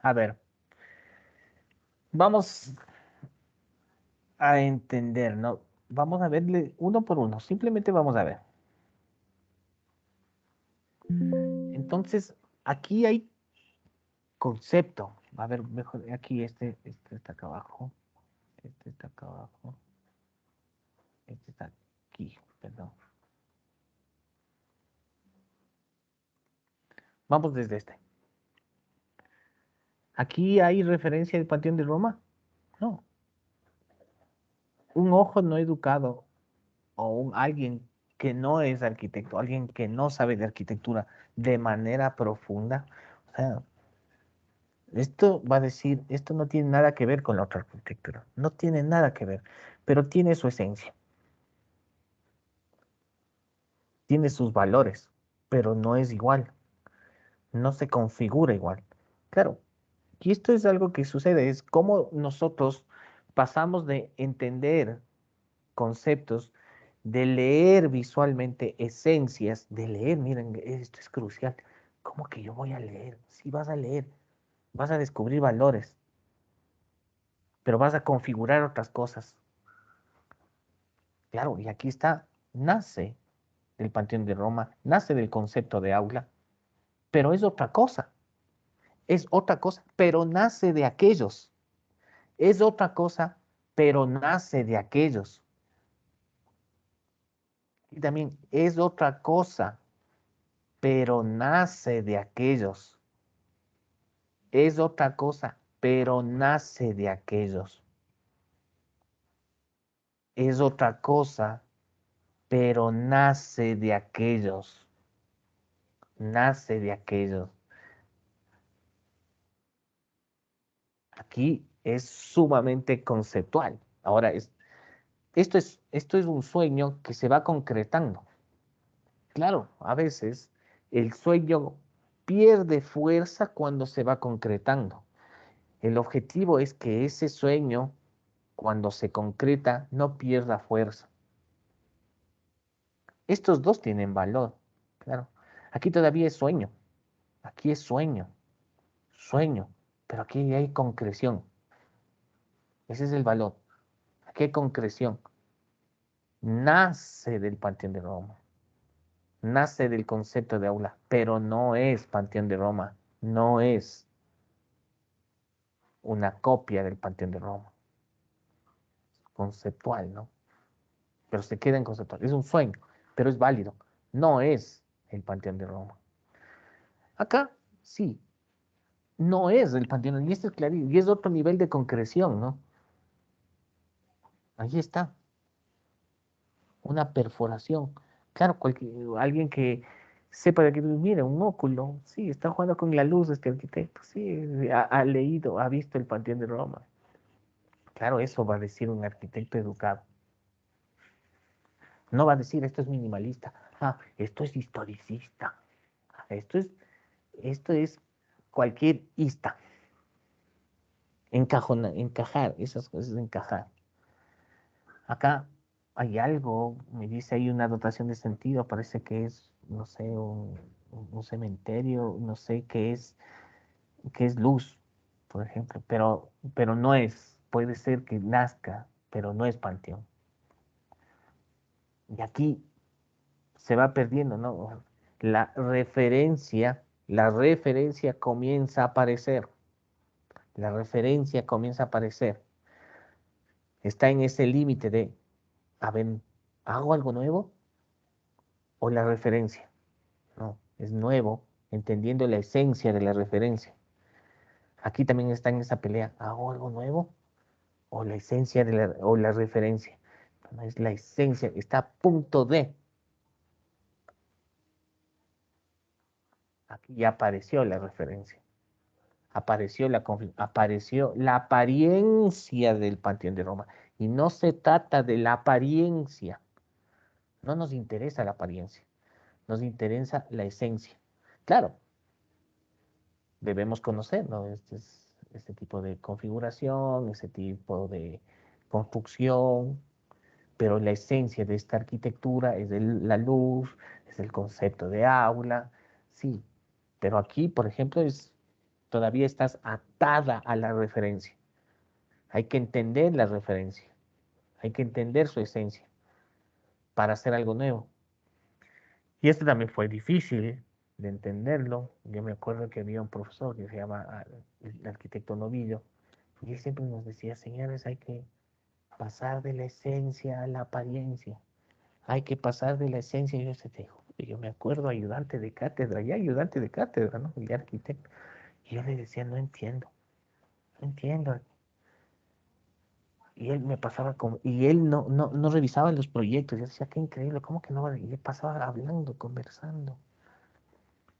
A ver, vamos a entender, ¿no? Vamos a verle uno por uno, simplemente vamos a ver. Entonces, aquí hay concepto. A ver, mejor, aquí este está acá abajo, este está acá abajo, este está aquí, perdón. Vamos desde este. ¿Aquí hay referencia al Panteón de Roma? No. Un ojo no educado o alguien que no es arquitecto, alguien que no sabe de arquitectura de manera profunda, o sea, esto va a decir, esto no tiene nada que ver con la otra arquitectura, no tiene nada que ver, pero tiene su esencia, tiene sus valores, pero no es igual, no se configura igual. Claro, y esto es algo que sucede, es como nosotros pasamos de entender conceptos, de leer visualmente esencias, de leer, miren, esto es crucial. ¿Cómo que yo voy a leer? Sí, vas a leer, vas a descubrir valores, pero vas a configurar otras cosas. Claro, y aquí está, nace el Panteón de Roma, nace del concepto de aula, pero es otra cosa, pero nace de aquellos, es otra cosa, pero nace de aquellos. Y también es otra cosa, pero nace de aquellos. Es otra cosa, pero nace de aquellos. Es otra cosa, pero nace de aquellos. Nace de aquellos. Aquí es sumamente conceptual. Ahora, esto es un sueño que se va concretando. Claro, a veces el sueño pierde fuerza cuando se va concretando. El objetivo es que ese sueño, cuando se concreta, no pierda fuerza. Estos dos tienen valor, claro. Aquí todavía es sueño, aquí es sueño, sueño, pero aquí hay concreción. Ese es el valor. Aquí hay concreción. Nace del Panteón de Roma, nace del concepto de aula, pero no es Panteón de Roma, no es una copia del Panteón de Roma. Conceptual, ¿no? Pero se queda en conceptual. Es un sueño, pero es válido. No es el Panteón de Roma. Acá sí, no es el Panteón, y esto es clarísimo, y es otro nivel de concreción, ¿no? Ahí está, una perforación. Claro, alguien que sepa de que, mira, un óculo, sí, está jugando con la luz este arquitecto, sí, ha leído, ha visto el Panteón de Roma. Claro, eso va a decir un arquitecto educado. No va a decir, esto es minimalista, esto es historicista, esto es, esto es cualquier ista. Encajar, esas cosas, encajar. Acá hay algo, me dice hay una dotación de sentido, parece que es, no sé, un cementerio, no sé qué es luz, por ejemplo, pero no es, puede ser que nazca, pero no es panteón. Y aquí se va perdiendo, ¿no? La referencia comienza a aparecer, la referencia comienza a aparecer, está en ese límite de, a ver, ¿Hago algo nuevo o la referencia? No, es nuevo, entendiendo la esencia de la referencia. Aquí también está en esa pelea. ¿Hago algo nuevo o la esencia o la referencia? No, es la esencia, está a punto de. Aquí ya apareció la referencia. Apareció apareció la apariencia del Panteón de Roma. Y no se trata de la apariencia. No nos interesa la apariencia. Nos interesa la esencia. Claro, debemos conocer, ¿no? Este tipo de configuración, ese tipo de construcción, pero la esencia de esta arquitectura es la luz, es el concepto de aula, sí, pero aquí, por ejemplo, todavía estás atada a la referencia. Hay que entender la referencia, hay que entender su esencia para hacer algo nuevo. Y esto también fue difícil de entenderlo. Yo me acuerdo que había un profesor que se llama el arquitecto Novillo, y él siempre nos decía, señores, hay que pasar de la esencia a la apariencia. Hay que pasar de la esencia. Yo me acuerdo, ayudante de cátedra, ya ayudante de cátedra, ¿no? Y arquitecto. Y yo le decía, no entiendo, no entiendo. Y él me pasaba y él no revisaba los proyectos. Yo decía, qué increíble, ¿cómo que no? Y él pasaba hablando, conversando,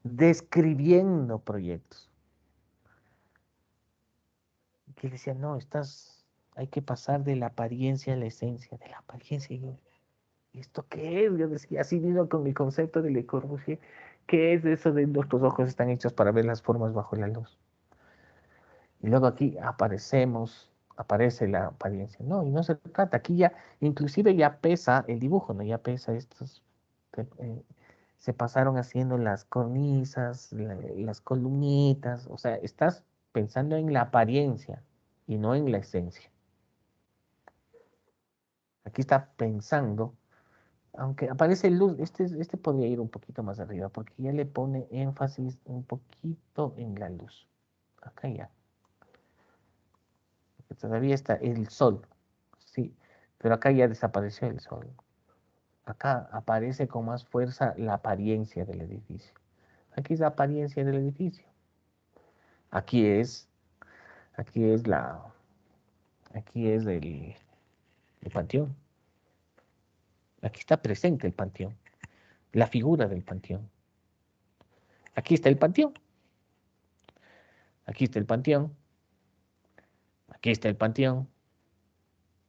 describiendo proyectos. Y él decía, no, hay que pasar de la apariencia a la esencia, de la apariencia. Y yo, ¿y esto qué es? Yo decía, así vino con el concepto de Le Corbusier. ¿Qué es eso de nuestros ojos están hechos para ver las formas bajo la luz? Y luego aquí aparece la apariencia. No, y no se trata. Aquí ya, inclusive ya pesa el dibujo, ¿no? Ya pesa se pasaron haciendo las cornisas, las columnitas. O sea, estás pensando en la apariencia y no en la esencia. Aquí está pensando. Aunque aparece luz, este podría ir un poquito más arriba, porque ya le pone énfasis un poquito en la luz. Acá ya. Porque todavía está el sol, sí, pero acá ya desapareció el sol. Acá aparece con más fuerza la apariencia del edificio. Aquí es la apariencia del edificio. Aquí es, aquí es aquí es el panteón. Aquí está presente el panteón, la figura del panteón. Aquí está el panteón. Aquí está el panteón. Aquí está el panteón.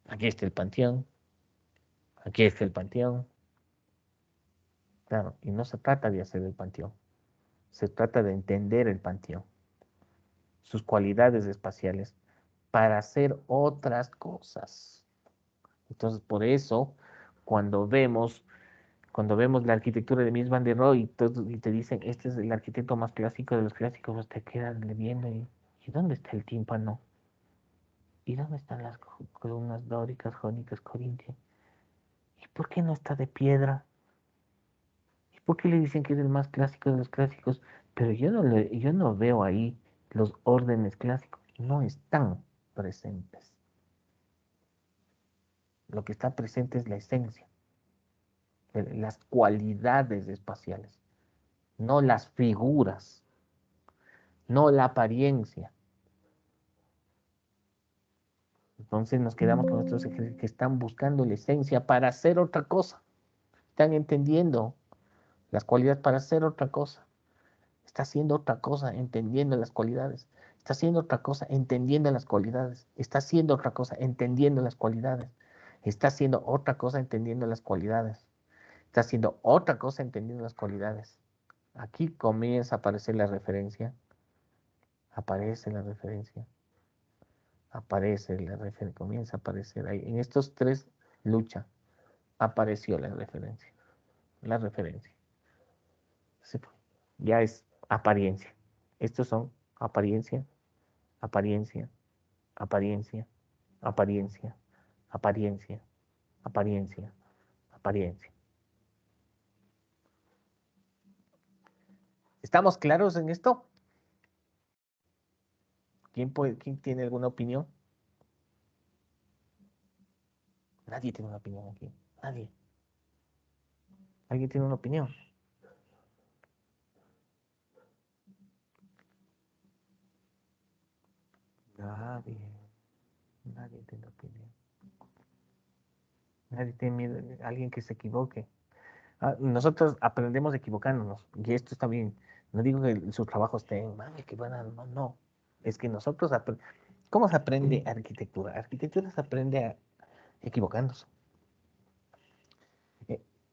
Aquí está el panteón. Aquí está el panteón. Claro, y no se trata de hacer el panteón. Se trata de entender el panteón, sus cualidades espaciales, para hacer otras cosas. Entonces, por eso, cuando vemos, cuando vemos la arquitectura de Mies van der Rohe y te dicen, este es el arquitecto más clásico de los clásicos, pues te quedan viendo ¿y dónde está el tímpano? ¿Y dónde están las columnas dóricas, jónicas, corintias? ¿Y por qué no está de piedra? ¿Y por qué le dicen que es el más clásico de los clásicos? Pero yo no veo ahí los órdenes clásicos, no están presentes. Lo que está presente es la esencia, las cualidades espaciales, no las figuras, no la apariencia. Entonces nos quedamos con estos ejemplos que están buscando la esencia para hacer otra cosa. Están entendiendo las cualidades para hacer otra cosa. Está haciendo otra cosa, entendiendo las cualidades. Está haciendo otra cosa, entendiendo las cualidades. Está haciendo otra cosa, entendiendo las cualidades. Está haciendo otra cosa, entendiendo las cualidades. Está haciendo otra cosa, entendiendo las cualidades. Aquí comienza a aparecer la referencia. Aparece la referencia. Aparece la referencia. Comienza a aparecer ahí. En estos tres lucha. Apareció la referencia. La referencia. Ya es apariencia. Estos son apariencia, apariencia, apariencia, apariencia, apariencia, apariencia, apariencia. ¿Estamos claros en esto? ¿Quién tiene alguna opinión? Nadie tiene una opinión aquí. Nadie. ¿Alguien tiene una opinión? Nadie. Nadie tiene opinión. Nadie tiene miedo. Alguien que se equivoque. Nosotros aprendemos equivocándonos. Y esto está bien. No digo que su trabajo esté mal, que bueno, no, no. Es que nosotros ¿cómo se aprende arquitectura? Arquitectura se aprende equivocándose.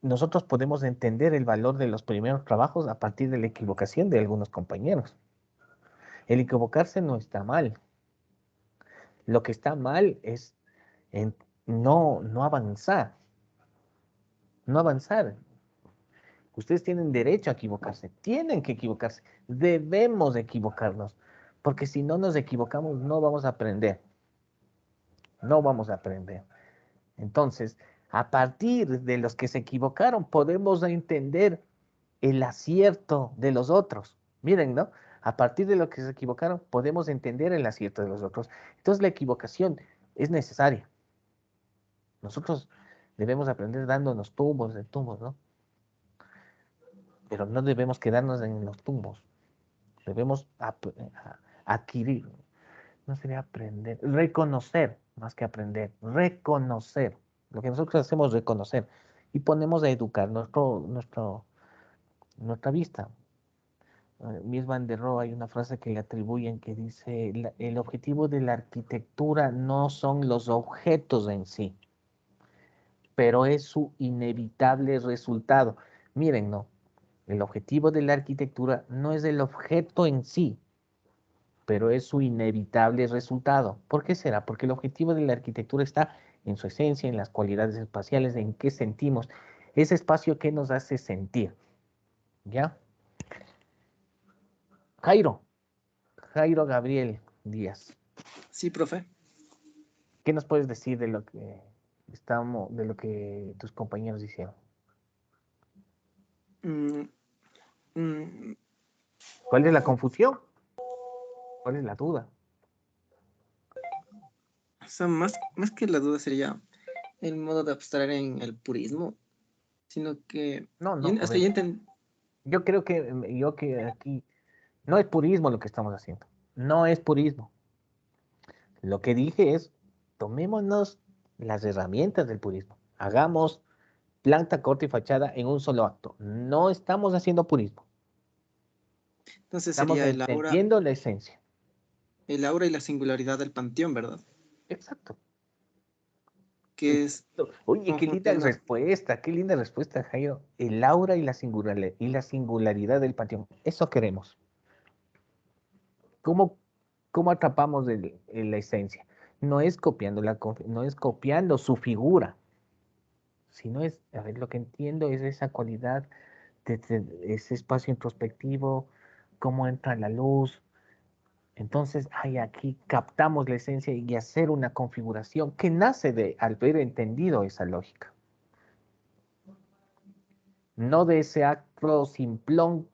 Nosotros podemos entender el valor de los primeros trabajos a partir de la equivocación de algunos compañeros. El equivocarse no está mal. Lo que está mal es no avanzar. No avanzar. Ustedes tienen derecho a equivocarse. Tienen que equivocarse. Debemos equivocarnos. Porque si no nos equivocamos, no vamos a aprender. No vamos a aprender. Entonces, a partir de los que se equivocaron, podemos entender el acierto de los otros. Miren, ¿no? A partir de los que se equivocaron, podemos entender el acierto de los otros. Entonces, la equivocación es necesaria. Nosotros debemos aprender dándonos tumbos de tumbos, ¿no? Pero no debemos quedarnos en los tumbos. Debemos adquirir, no sería aprender, reconocer, más que aprender, reconocer. Lo que nosotros hacemos es reconocer y ponemos a educar nuestra vista. Mies van der Rohe hay una frase que le atribuyen que dice, el objetivo de la arquitectura no son los objetos en sí, pero es su inevitable resultado. Miren, no, el objetivo de la arquitectura no es el objeto en sí, pero es su inevitable resultado. ¿Por qué será? Porque el objetivo de la arquitectura está en su esencia, en las cualidades espaciales, en qué sentimos, ese espacio que nos hace sentir. ¿Ya? Jairo Gabriel Díaz, Sí, profe. ¿qué nos puedes decir de lo que tus compañeros hicieron? Mm, mm, ¿Cuál es la confusión? ¿Cuál es la duda? o sea, más que la duda sería el modo de abstraer en el purismo, sino que No, a hasta ver, ya entendí. yo creo que aquí no es purismo lo que estamos haciendo. No es purismo. Lo que dije es, tomémonos las herramientas del purismo. Hagamos planta, corte y fachada en un solo acto. No estamos haciendo purismo. Entonces Estamos sería entendiendo la esencia. el aura y la singularidad del panteón, ¿verdad? Exacto. Que es Oye, confundiendo. qué linda respuesta, Jairo. El aura y la singularidad del panteón. Eso queremos. ¿Cómo, cómo atrapamos la esencia? No es no es copiando su figura, sino es, a ver, lo que entiendo es esa cualidad, ese espacio introspectivo, cómo entra la luz. Entonces, aquí captamos la esencia y hacer una configuración que nace de haber entendido esa lógica. No de ese acto simplón